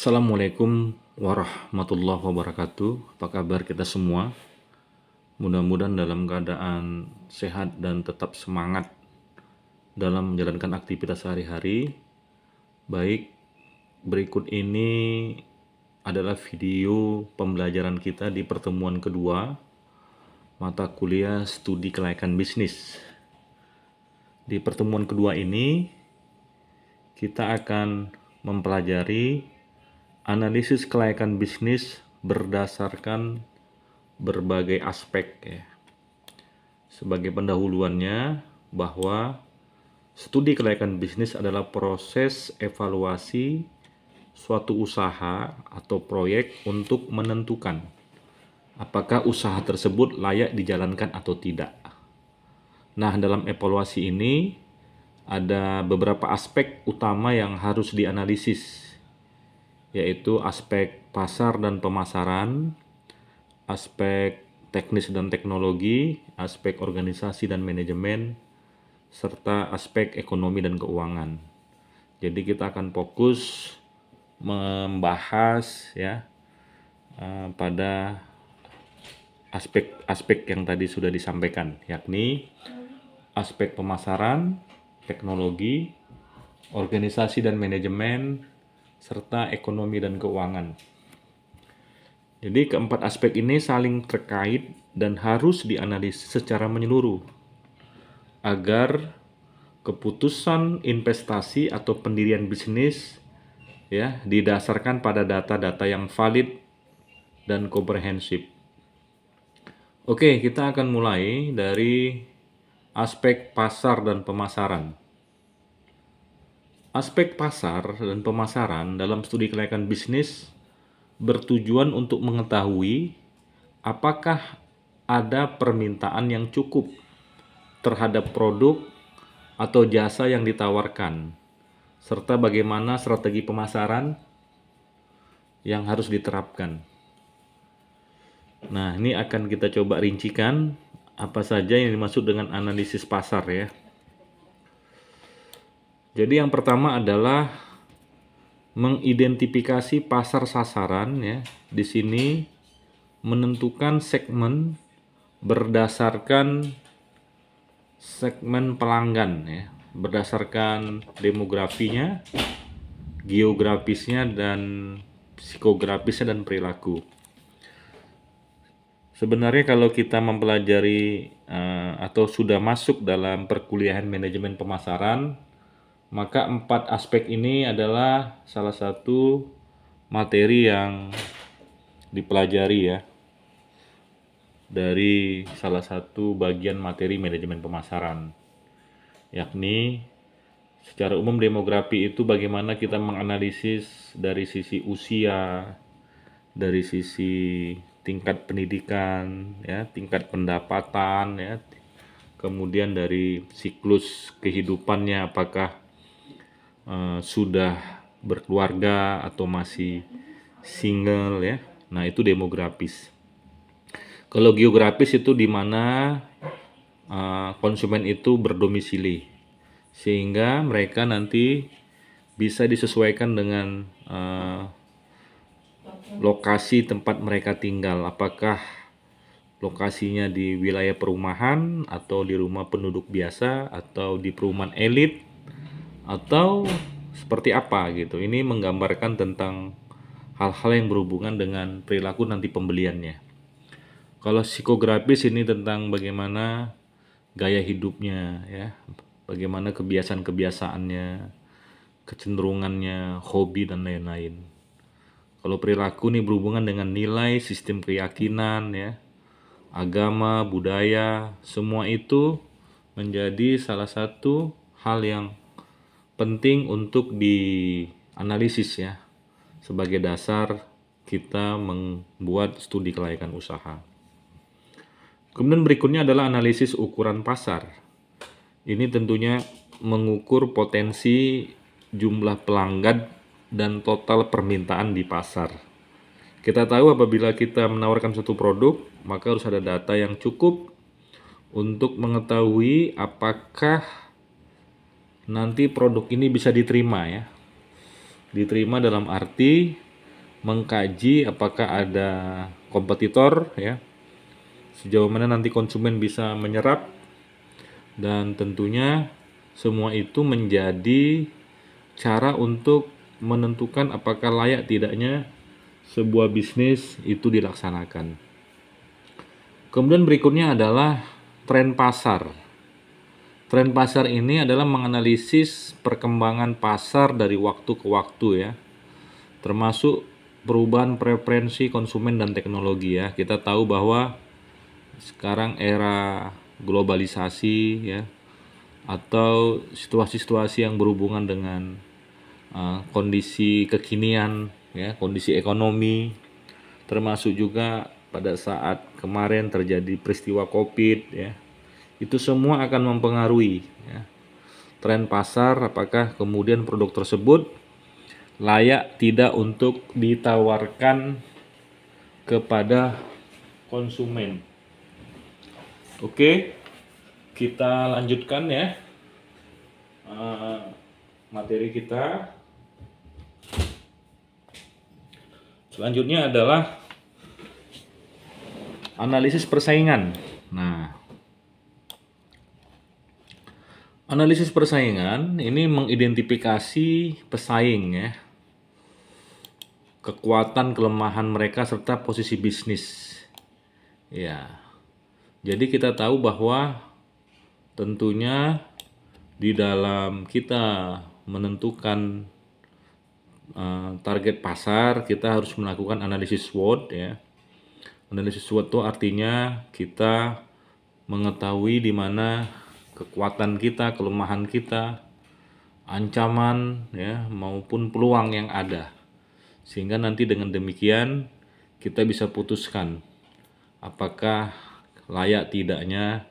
Assalamualaikum warahmatullahi wabarakatuh. Apa kabar kita semua? Mudah-mudahan dalam keadaan sehat dan tetap semangat dalam menjalankan aktivitas sehari-hari. Baik, berikut ini adalah video pembelajaran kita di pertemuan kedua mata kuliah studi kelayakan bisnis. Di pertemuan kedua ini kita akan mempelajari analisis kelayakan bisnis berdasarkan berbagai aspek ya. Sebagai pendahuluannya bahwa studi kelayakan bisnis adalah proses evaluasi suatu usaha atau proyek untuk menentukan apakah usaha tersebut layak dijalankan atau tidak. Nah, dalam evaluasi ini ada beberapa aspek utama yang harus dianalisis, yaitu aspek pasar dan pemasaran, aspek teknis dan teknologi, aspek organisasi dan manajemen, serta aspek ekonomi dan keuangan. Jadi kita akan fokus membahas ya pada aspek-aspek yang tadi sudah disampaikan, yakni aspek pemasaran, teknologi, organisasi dan manajemen, serta ekonomi dan keuangan. Jadi keempat aspek ini saling terkait dan harus dianalisis secara menyeluruh agar keputusan investasi atau pendirian bisnis ya didasarkan pada data-data yang valid dan komprehensif. Oke, kita akan mulai dari aspek pasar dan pemasaran. Aspek pasar dan pemasaran dalam studi kelayakan bisnis bertujuan untuk mengetahui apakah ada permintaan yang cukup terhadap produk atau jasa yang ditawarkan, serta bagaimana strategi pemasaran yang harus diterapkan. Nah, ini akan kita coba rincikan apa saja yang dimaksud dengan analisis pasar ya. Jadi yang pertama adalah mengidentifikasi pasar sasaran ya. Di sini menentukan segmen berdasarkan segmen pelanggan ya, berdasarkan demografinya, geografisnya dan psikografisnya dan perilaku. Sebenarnya kalau kita mempelajari atau sudah masuk dalam perkuliahan manajemen pemasaran, maka 4 aspek ini adalah salah satu materi yang dipelajari ya dari salah satu bagian materi manajemen pemasaran, yakni secara umum demografi itu bagaimana kita menganalisis dari sisi usia, dari sisi tingkat pendidikan ya, tingkat pendapatan ya, kemudian dari siklus kehidupannya, apakah sudah berkeluarga atau masih single ya. Nah, itu demografis. Kalau geografis itu di mana konsumen itu berdomisili, sehingga mereka nanti bisa disesuaikan dengan lokasi tempat mereka tinggal, apakah lokasinya di wilayah perumahan atau di rumah penduduk biasa atau di perumahan elit atau seperti apa gitu. Ini menggambarkan tentang hal-hal yang berhubungan dengan perilaku nanti pembeliannya. Kalau psikografis ini tentang bagaimana gaya hidupnya ya, bagaimana kebiasaan-kebiasaannya, kecenderungannya, hobi dan lain-lain. Kalau perilaku ini berhubungan dengan nilai, sistem keyakinan ya, agama, budaya, semua itu menjadi salah satu hal yang penting untuk dianalisis ya, sebagai dasar kita membuat studi kelayakan usaha. Kemudian berikutnya adalah analisis ukuran pasar. Ini tentunya mengukur potensi jumlah pelanggan dan total permintaan di pasar. Kita tahu apabila kita menawarkan suatu produk, maka harus ada data yang cukup untuk mengetahui apakah nanti produk ini bisa diterima ya. Diterima dalam arti mengkaji apakah ada kompetitor ya, sejauh mana nanti konsumen bisa menyerap, dan tentunya semua itu menjadi cara untuk menentukan apakah layak tidaknya sebuah bisnis itu dilaksanakan. Kemudian berikutnya adalah tren pasar. Tren pasar ini adalah menganalisis perkembangan pasar dari waktu ke waktu ya, termasuk perubahan preferensi konsumen dan teknologi ya. Kita tahu bahwa sekarang era globalisasi ya, atau situasi-situasi yang berhubungan dengan kondisi kekinian ya, kondisi ekonomi, termasuk juga pada saat kemarin terjadi peristiwa COVID ya, itu semua akan mempengaruhi ya, tren pasar, apakah kemudian produk tersebut layak tidak untuk ditawarkan kepada konsumen. Oke, kita lanjutkan ya materi kita. Selanjutnya adalah analisis persaingan. Nah, analisis persaingan ini mengidentifikasi pesaing ya, kekuatan, kelemahan mereka serta posisi bisnis. Ya. Jadi kita tahu bahwa tentunya di dalam kita menentukan target pasar, kita harus melakukan analisis SWOT ya. Analisis SWOT itu artinya kita mengetahui di mana kekuatan kita, kelemahan kita, ancaman ya maupun peluang yang ada. Sehingga nanti dengan demikian kita bisa putuskan apakah layak tidaknya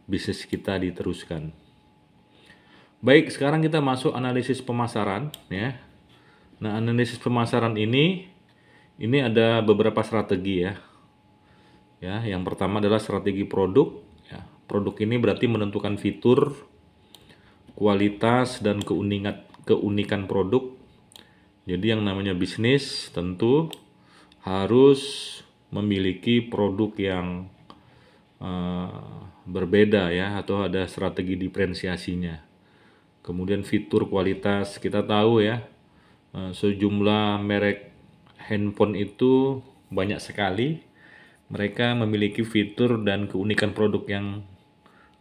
bisnis kita diteruskan. Baik, sekarang kita masuk analisis pemasaran ya. Nah, analisis pemasaran ini ada beberapa strategi ya. Ya, yang pertama adalah strategi produk. Ya, produk ini berarti menentukan fitur, kualitas, dan keunikan produk. Jadi yang namanya bisnis tentu harus memiliki produk yang berbeda ya, atau ada strategi diferensiasinya. Kemudian fitur, kualitas, kita tahu ya, sejumlah merek handphone itu banyak sekali. Mereka memiliki fitur dan keunikan produk yang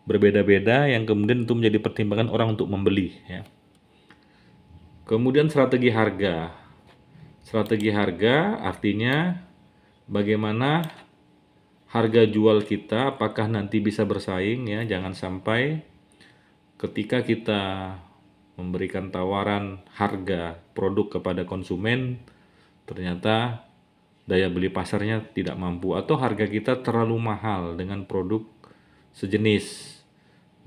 berbeda-beda yang kemudian itu menjadi pertimbangan orang untuk membeli ya. Kemudian strategi harga. Strategi harga artinya bagaimana harga jual kita, apakah nanti bisa bersaing ya, jangan sampai ketika kita memberikan tawaran harga produk kepada konsumen ternyata daya beli pasarnya tidak mampu atau harga kita terlalu mahal dengan produk sejenis.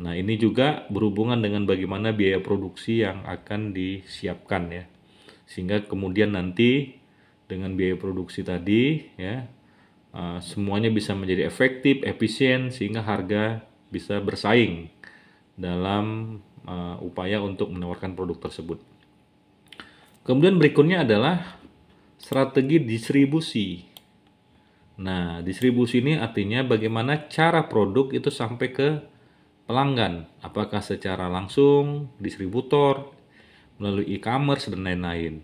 Nah, ini juga berhubungan dengan bagaimana biaya produksi yang akan disiapkan ya. Sehingga kemudian nanti dengan biaya produksi tadi ya, semuanya bisa menjadi efektif, efisien, sehingga harga bisa bersaing dalam upaya untuk menawarkan produk tersebut. Kemudian berikutnya adalah strategi distribusi. Nah, distribusi ini artinya bagaimana cara produk itu sampai ke pelanggan, apakah secara langsung, distributor, melalui e-commerce, dan lain-lain.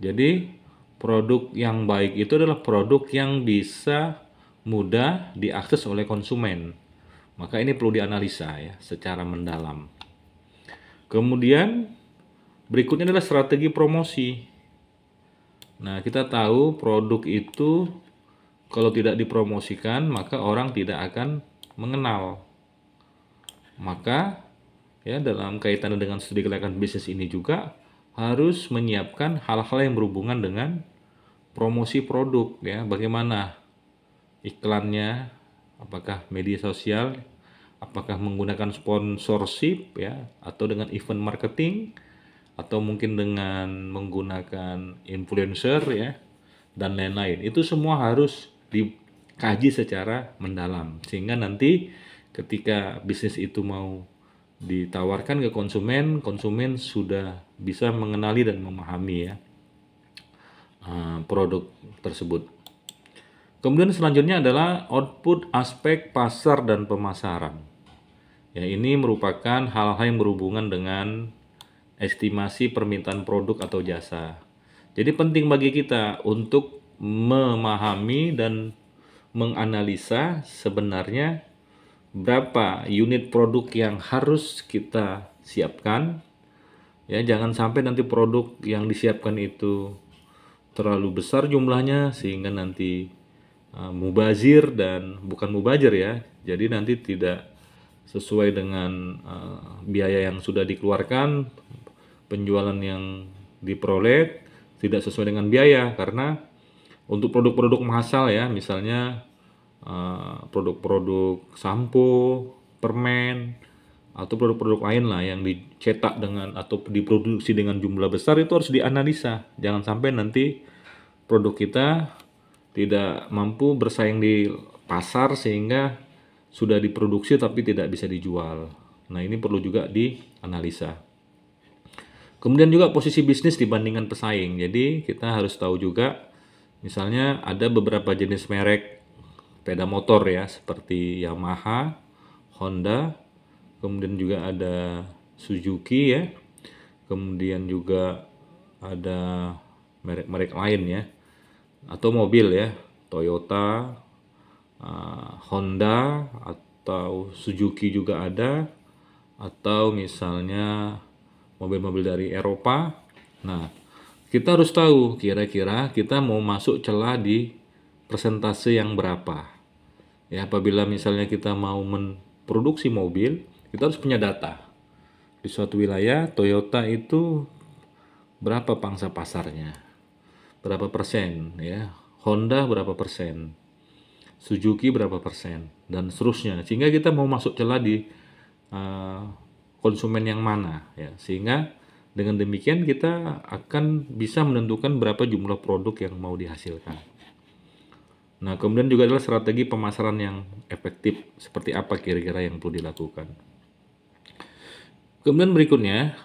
Jadi, produk yang baik itu adalah produk yang bisa mudah diakses oleh konsumen. Maka ini perlu dianalisa ya secara mendalam. Kemudian berikutnya adalah strategi promosi. Nah, kita tahu produk itu kalau tidak dipromosikan maka orang tidak akan mengenal. Maka ya dalam kaitan dengan studi kelayakan bisnis ini juga harus menyiapkan hal-hal yang berhubungan dengan promosi produk ya, bagaimana iklannya, apakah media sosial, apakah menggunakan sponsorship ya, atau dengan event marketing, atau mungkin dengan menggunakan influencer ya, dan lain-lain. Itu semua harus dikaji secara mendalam sehingga nanti ketika bisnis itu mau ditawarkan ke konsumen, konsumen sudah bisa mengenali dan memahami ya produk tersebut. Kemudian selanjutnya adalah output aspek pasar dan pemasaran. Ya, ini merupakan hal-hal yang berhubungan dengan estimasi permintaan produk atau jasa. Jadi penting bagi kita untuk memahami dan menganalisa sebenarnya berapa unit produk yang harus kita siapkan. Ya, jangan sampai nanti produk yang disiapkan itu terlalu besar jumlahnya sehingga nanti mubazir dan bukan mubazir ya. Jadi nanti tidak sesuai dengan biaya yang sudah dikeluarkan, penjualan yang diperoleh tidak sesuai dengan biaya, karena untuk produk-produk massal ya, misalnya produk-produk sampo, permen, atau produk-produk lain lah yang dicetak dengan atau diproduksi dengan jumlah besar, itu harus dianalisa. Jangan sampai nanti produk kita tidak mampu bersaing di pasar sehingga sudah diproduksi tapi tidak bisa dijual. Nah, ini perlu juga dianalisa. Kemudian juga posisi bisnis dibandingkan pesaing. Jadi kita harus tahu juga, misalnya ada beberapa jenis merek sepeda motor ya, seperti Yamaha, Honda, kemudian juga ada Suzuki ya, kemudian juga ada merek-merek lain ya, atau mobil ya, Toyota, Honda, atau Suzuki juga ada, atau misalnya mobil-mobil dari Eropa. Nah, kita harus tahu kira-kira kita mau masuk celah di persentase yang berapa. Ya, apabila misalnya kita mau memproduksi mobil, kita harus punya data. Di suatu wilayah, Toyota itu berapa pangsa pasarnya? Berapa persen ya? Honda berapa persen? Suzuki berapa persen? Dan seterusnya. Sehingga kita mau masuk celah di konsumen yang mana ya, sehingga dengan demikian kita akan bisa menentukan berapa jumlah produk yang mau dihasilkan. Nah, kemudian juga adalah strategi pemasaran yang efektif, seperti apa kira-kira yang perlu dilakukan. Kemudian berikutnya,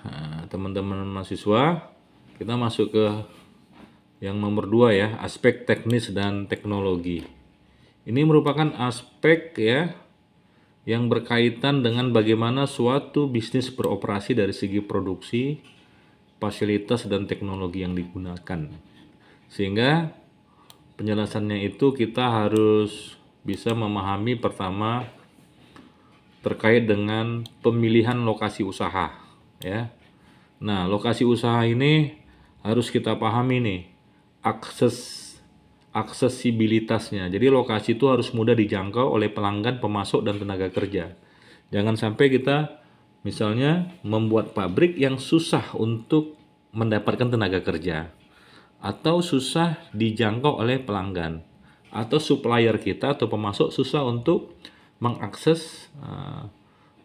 teman-teman mahasiswa, kita masuk ke yang nomor 2 ya, aspek teknis dan teknologi. Ini merupakan aspek ya yang berkaitan dengan bagaimana suatu bisnis beroperasi dari segi produksi, fasilitas, dan teknologi yang digunakan. Sehingga penjelasannya itu kita harus bisa memahami pertama terkait dengan pemilihan lokasi usaha ya. Nah, lokasi usaha ini harus kita pahami nih, aksesibilitasnya. Jadi lokasi itu harus mudah dijangkau oleh pelanggan, pemasok, dan tenaga kerja. Jangan sampai kita misalnya membuat pabrik yang susah untuk mendapatkan tenaga kerja, atau susah dijangkau oleh pelanggan, atau supplier kita atau pemasok susah untuk mengakses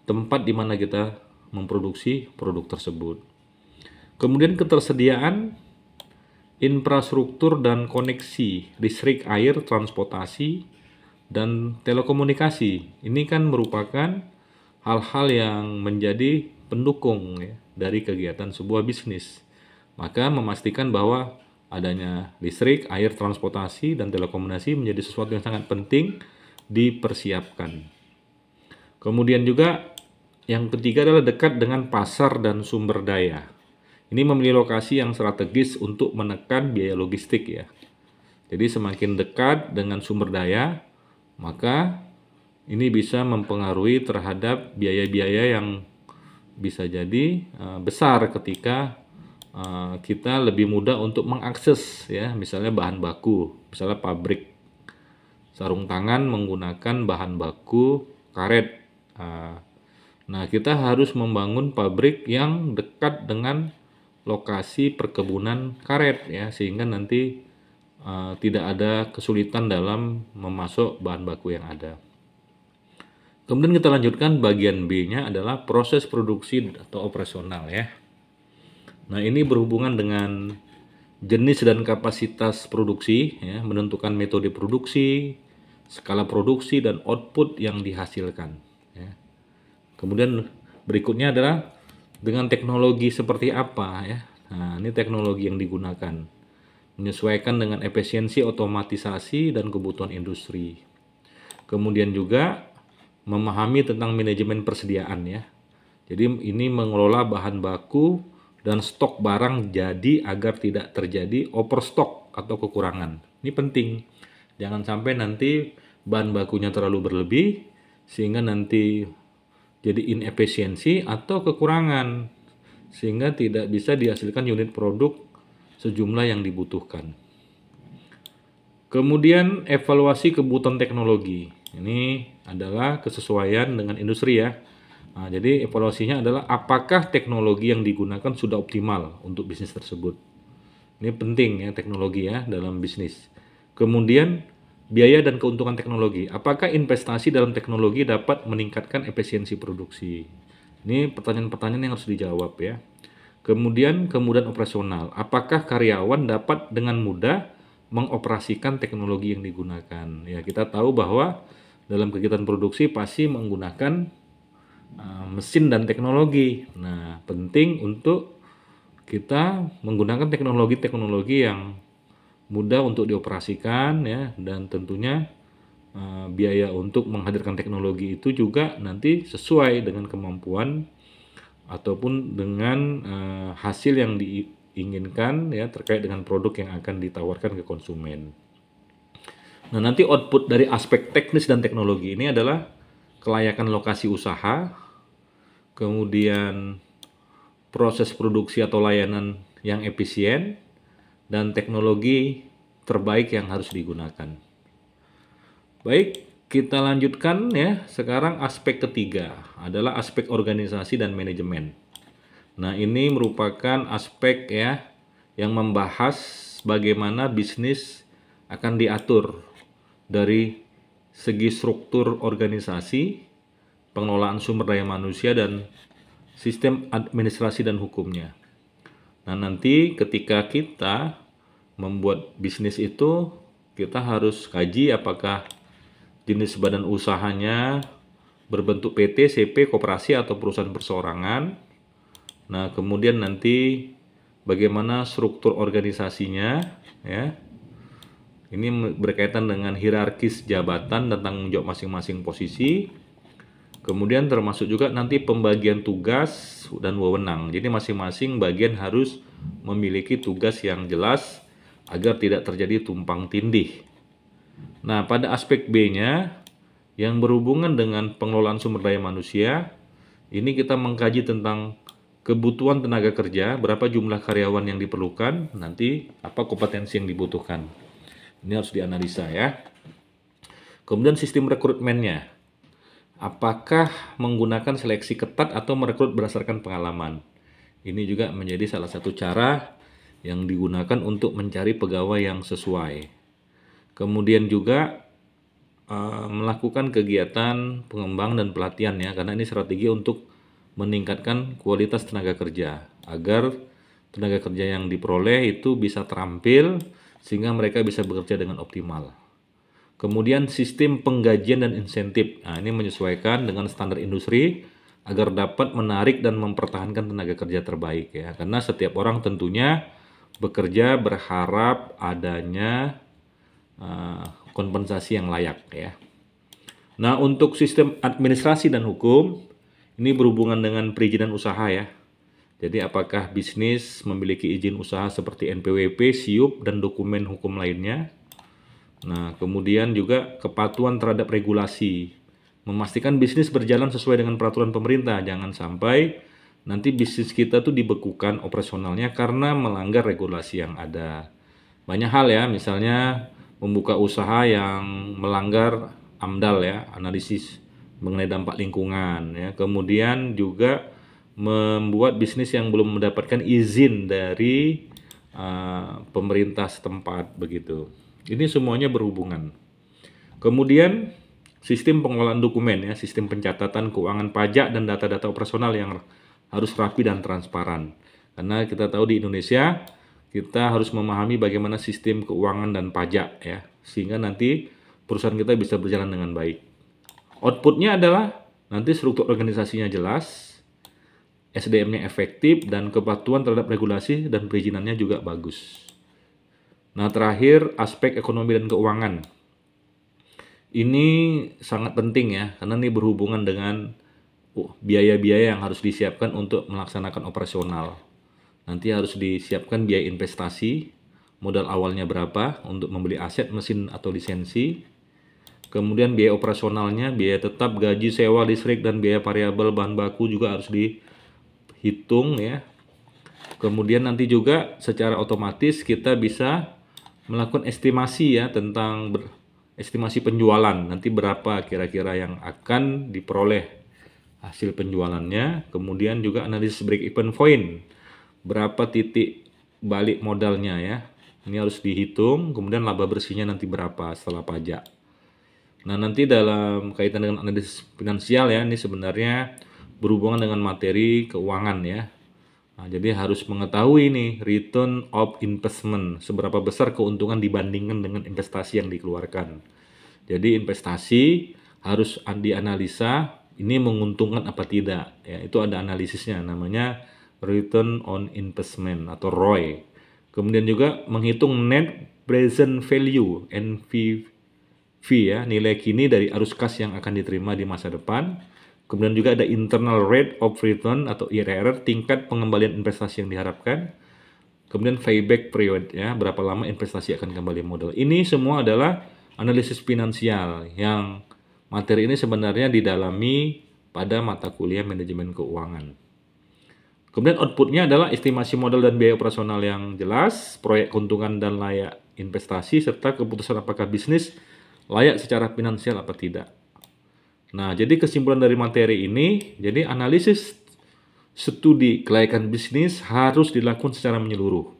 tempat di mana kita memproduksi produk tersebut. Kemudian ketersediaan infrastruktur dan koneksi listrik, air, transportasi, dan telekomunikasi. Ini kan merupakan hal-hal yang menjadi pendukung ya, dari kegiatan sebuah bisnis. Maka memastikan bahwa adanya listrik, air, transportasi, dan telekomunikasi menjadi sesuatu yang sangat penting dipersiapkan. Kemudian juga yang ketiga adalah dekat dengan pasar dan sumber daya. Ini memilih lokasi yang strategis untuk menekan biaya logistik ya. Jadi semakin dekat dengan sumber daya, maka ini bisa mempengaruhi terhadap biaya-biaya yang bisa jadi besar ketika kita lebih mudah untuk mengakses ya, misalnya bahan baku, misalnya pabrik sarung tangan menggunakan bahan baku karet. Nah, kita harus membangun pabrik yang dekat dengan lokasi perkebunan karet ya, sehingga nanti tidak ada kesulitan dalam memasok bahan baku yang ada. Kemudian kita lanjutkan bagian B-nya adalah proses produksi atau operasional ya. Nah, ini berhubungan dengan jenis dan kapasitas produksi ya, menentukan metode produksi, skala produksi, dan output yang dihasilkan ya. Kemudian berikutnya adalah dengan teknologi seperti apa ya. Nah, ini teknologi yang digunakan. menyesuaikan dengan efisiensi, otomatisasi, dan kebutuhan industri. Kemudian juga memahami tentang manajemen persediaan ya. Jadi ini mengelola bahan baku dan stok barang jadi agar tidak terjadi overstock atau kekurangan. Ini penting. Jangan sampai nanti bahan bakunya terlalu berlebih sehingga nanti jadi inefisiensi atau kekurangan sehingga tidak bisa dihasilkan unit produk sejumlah yang dibutuhkan. Kemudian evaluasi kebutuhan teknologi. Ini adalah kesesuaian dengan industri ya. Nah, jadi evaluasinya adalah apakah teknologi yang digunakan sudah optimal untuk bisnis tersebut. Ini penting ya teknologi ya dalam bisnis. Kemudian biaya dan keuntungan teknologi. Apakah investasi dalam teknologi dapat meningkatkan efisiensi produksi? Ini pertanyaan-pertanyaan yang harus dijawab ya. Kemudian kemudahan operasional. Apakah karyawan dapat dengan mudah mengoperasikan teknologi yang digunakan? Ya, kita tahu bahwa dalam kegiatan produksi pasti menggunakan mesin dan teknologi. Nah, penting untuk kita menggunakan teknologi-teknologi yang mudah untuk dioperasikan ya, dan tentunya biaya untuk menghadirkan teknologi itu juga nanti sesuai dengan kemampuan ataupun dengan hasil yang diinginkan ya terkait dengan produk yang akan ditawarkan ke konsumen. Nah, nanti output dari aspek teknis dan teknologi ini adalah kelayakan lokasi usaha, kemudian proses produksi atau layanan yang efisien, dan teknologi terbaik yang harus digunakan. Baik, kita lanjutkan ya. Sekarang aspek ketiga adalah aspek organisasi dan manajemen. Nah, ini merupakan aspek ya yang membahas bagaimana bisnis akan diatur dari segi struktur organisasi, pengelolaan sumber daya manusia, dan sistem administrasi dan hukumnya. Nah, nanti ketika kita membuat bisnis itu, kita harus kaji apakah jenis badan usahanya berbentuk PT, CP, koperasi, atau perusahaan perseorangan. Nah, kemudian nanti bagaimana struktur organisasinya ya. Ini berkaitan dengan hierarkis jabatan dan tanggung jawab masing-masing posisi. Kemudian termasuk juga nanti pembagian tugas dan wewenang. Jadi masing-masing bagian harus memiliki tugas yang jelas agar tidak terjadi tumpang tindih. Nah, pada aspek B-nya yang berhubungan dengan pengelolaan sumber daya manusia, ini kita mengkaji tentang kebutuhan tenaga kerja, berapa jumlah karyawan yang diperlukan, nanti apa kompetensi yang dibutuhkan. Ini harus dianalisa ya. Kemudian sistem rekrutmennya. Apakah menggunakan seleksi ketat atau merekrut berdasarkan pengalaman? Ini juga menjadi salah satu cara yang digunakan untuk mencari pegawai yang sesuai. Kemudian juga melakukan kegiatan pengembangan dan pelatihan ya, karena ini strategi untuk meningkatkan kualitas tenaga kerja agar tenaga kerja yang diperoleh itu bisa terampil sehingga mereka bisa bekerja dengan optimal. Kemudian sistem penggajian dan insentif. Nah, ini menyesuaikan dengan standar industri agar dapat menarik dan mempertahankan tenaga kerja terbaik ya. Karena setiap orang tentunya bekerja berharap adanya kompensasi yang layak ya. Nah, untuk sistem administrasi dan hukum ini berhubungan dengan perizinan usaha ya. Jadi apakah bisnis memiliki izin usaha seperti NPWP, SIUP, dan dokumen hukum lainnya. Nah, kemudian juga kepatuhan terhadap regulasi. Memastikan bisnis berjalan sesuai dengan peraturan pemerintah. Jangan sampai nanti bisnis kita tuh dibekukan operasionalnya karena melanggar regulasi yang ada. Banyak hal ya, misalnya membuka usaha yang melanggar AMDAL ya, analisis mengenai dampak lingkungan ya. Kemudian juga membuat bisnis yang belum mendapatkan izin dari pemerintah setempat begitu. Ini semuanya berhubungan. Kemudian sistem pengelolaan dokumen ya, sistem pencatatan keuangan pajak dan data-data operasional yang harus rapi dan transparan. Karena kita tahu di Indonesia kita harus memahami bagaimana sistem keuangan dan pajak ya, sehingga nanti perusahaan kita bisa berjalan dengan baik. Outputnya adalah nanti struktur organisasinya jelas, SDM-nya efektif, dan kepatuhan terhadap regulasi dan perizinannya juga bagus. Nah, terakhir aspek ekonomi dan keuangan. Ini sangat penting ya, karena ini berhubungan dengan biaya-biaya yang harus disiapkan untuk melaksanakan operasional. Nanti harus disiapkan biaya investasi, modal awalnya berapa untuk membeli aset, mesin, atau lisensi. Kemudian biaya operasionalnya, biaya tetap, gaji, sewa, listrik, dan biaya variabel bahan baku juga harus dihitung ya. Kemudian nanti juga secara otomatis kita bisa melakukan estimasi ya tentang estimasi penjualan. Nanti berapa kira-kira yang akan diperoleh hasil penjualannya. Kemudian juga analisis break even point. Berapa titik balik modalnya ya. Ini harus dihitung. Kemudian laba bersihnya nanti berapa setelah pajak. Nah, nanti dalam kaitan dengan analisis finansial ya, ini sebenarnya berhubungan dengan materi keuangan ya. Nah, jadi harus mengetahui nih return of investment, seberapa besar keuntungan dibandingkan dengan investasi yang dikeluarkan. Jadi investasi harus dianalisa ini menguntungkan apa tidak. Ya, itu ada analisisnya namanya return on investment atau ROI. Kemudian juga menghitung net present value NPV ya, nilai kini dari arus kas yang akan diterima di masa depan. Kemudian juga ada internal rate of return atau IRR, tingkat pengembalian investasi yang diharapkan. Kemudian payback period ya, berapa lama investasi akan kembali modal. Ini semua adalah analisis finansial yang materi ini sebenarnya didalami pada mata kuliah manajemen keuangan. Kemudian outputnya adalah estimasi modal dan biaya operasional yang jelas, proyek keuntungan dan layak investasi, serta keputusan apakah bisnis layak secara finansial apa tidak. Nah, jadi kesimpulan dari materi ini, jadi analisis studi kelayakan bisnis harus dilakukan secara menyeluruh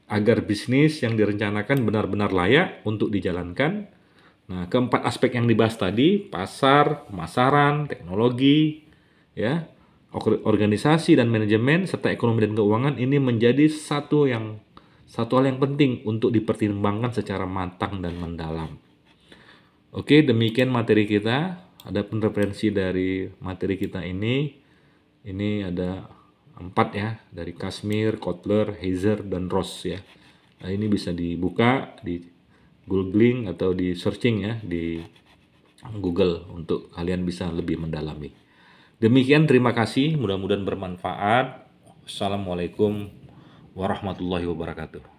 agar bisnis yang direncanakan benar-benar layak untuk dijalankan. Nah, keempat aspek yang dibahas tadi, pasar, pemasaran, teknologi, ya, organisasi dan manajemen serta ekonomi dan keuangan ini menjadi satu hal yang penting untuk dipertimbangkan secara matang dan mendalam. Oke, demikian materi kita. Ada referensi dari materi kita ini. Ini ada 4 ya, dari Kashmir, Kotler, Heiser, dan Ross ya. Nah, ini bisa dibuka, di googling atau di searching ya di Google untuk kalian bisa lebih mendalami. Demikian, terima kasih, mudah-mudahan bermanfaat. Assalamualaikum warahmatullahi wabarakatuh.